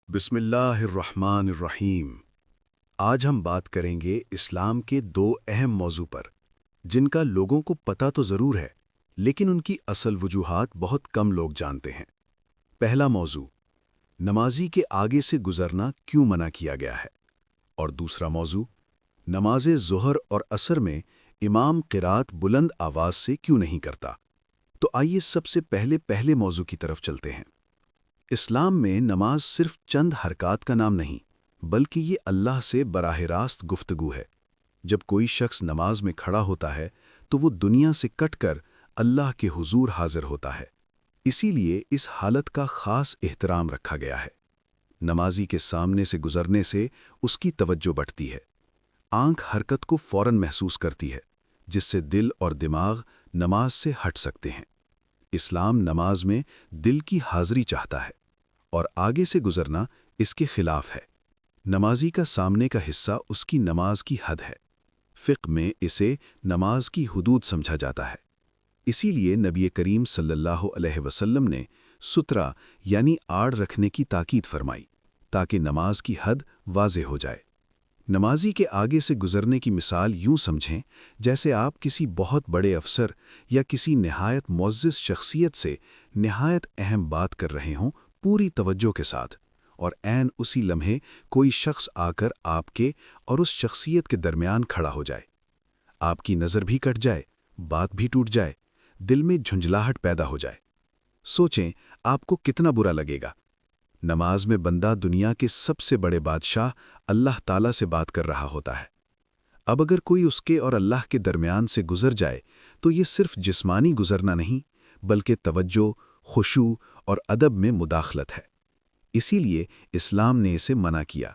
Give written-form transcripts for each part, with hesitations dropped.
بسم اللہ الرحمن الرحیم۔ آج ہم بات کریں گے اسلام کے دو اہم موضوع پر جن کا لوگوں کو پتہ تو ضرور ہے لیکن ان کی اصل وجوہات بہت کم لوگ جانتے ہیں۔ پہلا موضوع، نمازی کے آگے سے گزرنا کیوں منع کیا گیا ہے، اور دوسرا موضوع، نماز ظہر اور عصر میں امام قرات بلند آواز سے کیوں نہیں کرتا۔ تو آئیے سب سے پہلے موضوع کی طرف چلتے ہیں۔ اسلام میں نماز صرف چند حرکات کا نام نہیں بلکہ یہ اللہ سے براہ راست گفتگو ہے۔ جب کوئی شخص نماز میں کھڑا ہوتا ہے تو وہ دنیا سے کٹ کر اللہ کے حضور حاضر ہوتا ہے، اسی لیے اس حالت کا خاص احترام رکھا گیا ہے۔ نمازی کے سامنے سے گزرنے سے اس کی توجہ بڑھتی ہے، آنکھ حرکت کو فوراً محسوس کرتی ہے جس سے دل اور دماغ نماز سے ہٹ سکتے ہیں۔ اسلام نماز میں دل کی حاضری چاہتا ہے اور آگے سے گزرنا اس کے خلاف ہے۔ نمازی کا سامنے کا حصہ اس کی نماز کی حد ہے۔ فقہ میں اسے نماز کی حدود سمجھا جاتا ہے۔ اسی لیے نبی کریم صلی اللہ علیہ وسلم نے سترہ یعنی آڑ رکھنے کی تاکید فرمائی تاکہ نماز کی حد واضح ہو جائے۔ نمازی کے آگے سے گزرنے کی مثال یوں سمجھیں جیسے آپ کسی بہت بڑے افسر یا کسی نہایت معزز شخصیت سے نہایت اہم بات کر رہے ہوں پوری توجہ کے ساتھ، اور عین اسی لمحے کوئی شخص آ کر آپ کے اور اس شخصیت کے درمیان کھڑا ہو جائے۔ آپ کی نظر بھی کٹ جائے، بات بھی ٹوٹ جائے، دل میں جھنجھلاہٹ پیدا ہو جائے۔ سوچیں آپ کو کتنا برا لگے گا۔ نماز میں بندہ دنیا کے سب سے بڑے بادشاہ اللہ تعالیٰ سے بات کر رہا ہوتا ہے۔ اب اگر کوئی اس کے اور اللہ کے درمیان سے گزر جائے تو یہ صرف جسمانی گزرنا نہیں بلکہ توجہ، خشوع اور ادب میں مداخلت ہے۔ اسی لیے اسلام نے اسے منع کیا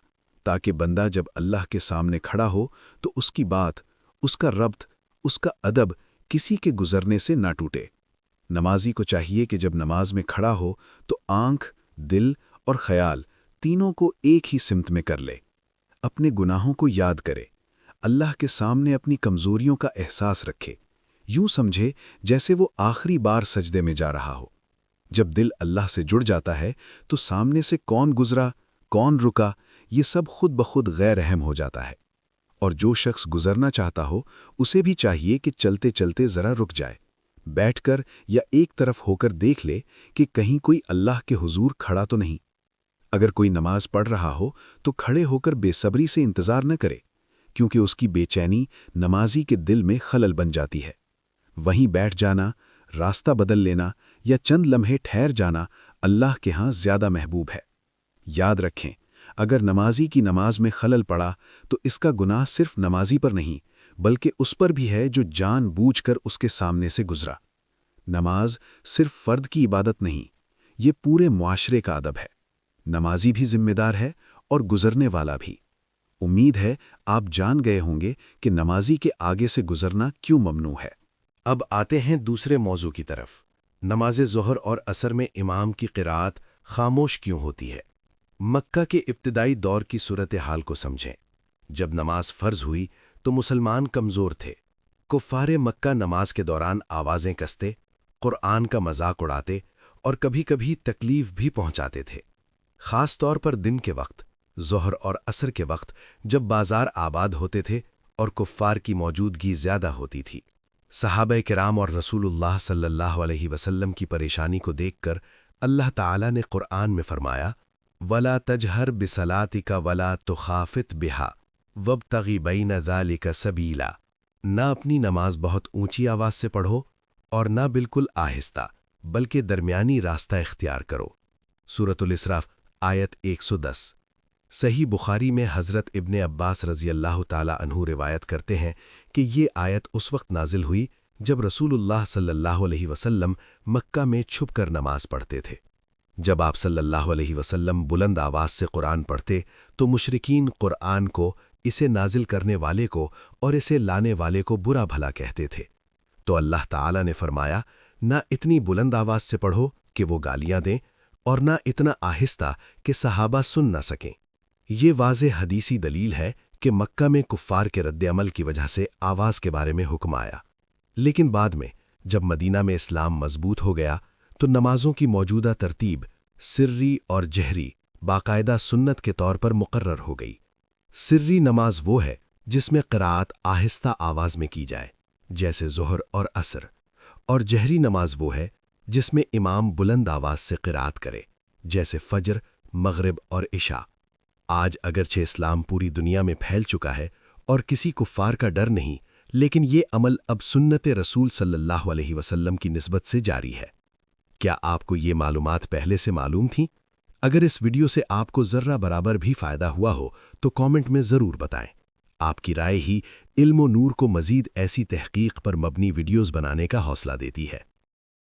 تاکہ بندہ جب اللہ کے سامنے کھڑا ہو تو اس کی بات، اس کا ربط، اس کا ادب کسی کے گزرنے سے نہ ٹوٹے۔ نمازی کو چاہیے کہ جب نماز میں کھڑا ہو تو آنکھ، دل اور خیال تینوں کو ایک ہی سمت میں کر لے، اپنے گناہوں کو یاد کرے، اللہ کے سامنے اپنی کمزوریوں کا احساس رکھے، یوں سمجھے جیسے وہ آخری بار سجدے میں جا رہا ہو۔ جب دل اللہ سے جڑ جاتا ہے تو سامنے سے کون گزرا، کون رکا، یہ سب خود بخود غیر اہم ہو جاتا ہے۔ اور جو شخص گزرنا چاہتا ہو اسے بھی چاہیے کہ چلتے چلتے ذرا رک جائے، بیٹھ کر یا ایک طرف ہو کر دیکھ لے کہ کہیں کوئی اللہ کے حضور کھڑا تو نہیں۔ اگر کوئی نماز پڑھ رہا ہو تو کھڑے ہو کر بے صبری سے انتظار نہ کرے، کیونکہ اس کی بے چینی نمازی کے دل میں خلل بن جاتی ہے۔ وہیں بیٹھ جانا، راستہ بدل لینا یا چند لمحے ٹھہر جانا اللہ کے ہاں زیادہ محبوب ہے۔ یاد رکھیں، اگر نمازی کی نماز میں خلل پڑا تو اس کا گناہ صرف نمازی پر نہیں بلکہ اس پر بھی ہے جو جان بوجھ کر اس کے سامنے سے گزرا۔ نماز صرف فرد کی عبادت نہیں، یہ پورے معاشرے کا ادب ہے۔ نمازی بھی ذمہ دار ہے اور گزرنے والا بھی۔ امید ہے آپ جان گئے ہوں گے کہ نمازی کے آگے سے گزرنا کیوں ممنوع ہے۔ اب آتے ہیں دوسرے موضوع کی طرف۔ نماز ظہر اور عصر میں امام کی قرات خاموش کیوں ہوتی ہے؟ مکہ کے ابتدائی دور کی صورتحال کو سمجھیں۔ جب نماز فرض ہوئی تو مسلمان کمزور تھے۔ کفار مکہ نماز کے دوران آوازیں کستے، قرآن کا مذاق اڑاتے اور کبھی کبھی تکلیف بھی پہنچاتے تھے۔ خاص طور پر دن کے وقت، ظہر اور عصر کے وقت جب بازار آباد ہوتے تھے اور کفار کی موجودگی زیادہ ہوتی تھی۔ صحابہ کرام اور رسول اللہ صلی اللہ علیہ وسلم کی پریشانی کو دیکھ کر اللہ تعالیٰ نے قرآن میں فرمایا، وَلَا تَجْهَرْ بِصَلَاتِكَ وَلَا تُخَافِتْ بِهَا وَابْتَغِ بَيْنَ ذَلِكَ سَبِيلًا۔ نہ اپنی نماز بہت اونچی آواز سے پڑھو اور نہ بالکل آہستہ، بلکہ درمیانی راستہ اختیار کرو۔ سورۃ الاسراء آیت 110۔ صحیح بخاری میں حضرت ابن عباس رضی اللہ تعالی عنہ روایت کرتے ہیں کہ یہ آیت اس وقت نازل ہوئی جب رسول اللہ صلی اللہ علیہ وسلم مکہ میں چھپ کر نماز پڑھتے تھے۔ جب آپ صلی اللہ علیہ وسلم بلند آواز سے قرآن پڑھتے تو مشرکین قرآن کو، اسے نازل کرنے والے کو اور اسے لانے والے کو برا بھلا کہتے تھے۔ تو اللہ تعالیٰ نے فرمایا، نہ اتنی بلند آواز سے پڑھو کہ وہ گالیاں دیں اور نہ اتنا آہستہ کہ صحابہ سن نہ سکیں۔ یہ واضح حدیثی دلیل ہے کہ مکہ میں کفار کے رد عمل کی وجہ سے آواز کے بارے میں حکم آیا، لیکن بعد میں جب مدینہ میں اسلام مضبوط ہو گیا تو نمازوں کی موجودہ ترتیب سری اور جہری باقاعدہ سنت کے طور پر مقرر ہو گئی۔ سری نماز وہ ہے جس میں قرأت آہستہ آواز میں کی جائے، جیسے ظہر اور عصر، اور جہری نماز وہ ہے جس میں امام بلند آواز سے قرأت کرے، جیسے فجر، مغرب اور عشاء۔ آج اگرچہ اسلام پوری دنیا میں پھیل چکا ہے اور کسی کفار کا ڈر نہیں، لیکن یہ عمل اب سنت رسول صلی اللہ علیہ وسلم کی نسبت سے جاری ہے۔ کیا آپ کو یہ معلومات پہلے سے معلوم تھیں؟ اگر اس ویڈیو سے آپ کو ذرہ برابر بھی فائدہ ہوا ہو تو کامنٹ میں ضرور بتائیں۔ آپ کی رائے ہی علم و نور کو مزید ایسی تحقیق پر مبنی ویڈیوز بنانے کا حوصلہ دیتی ہے۔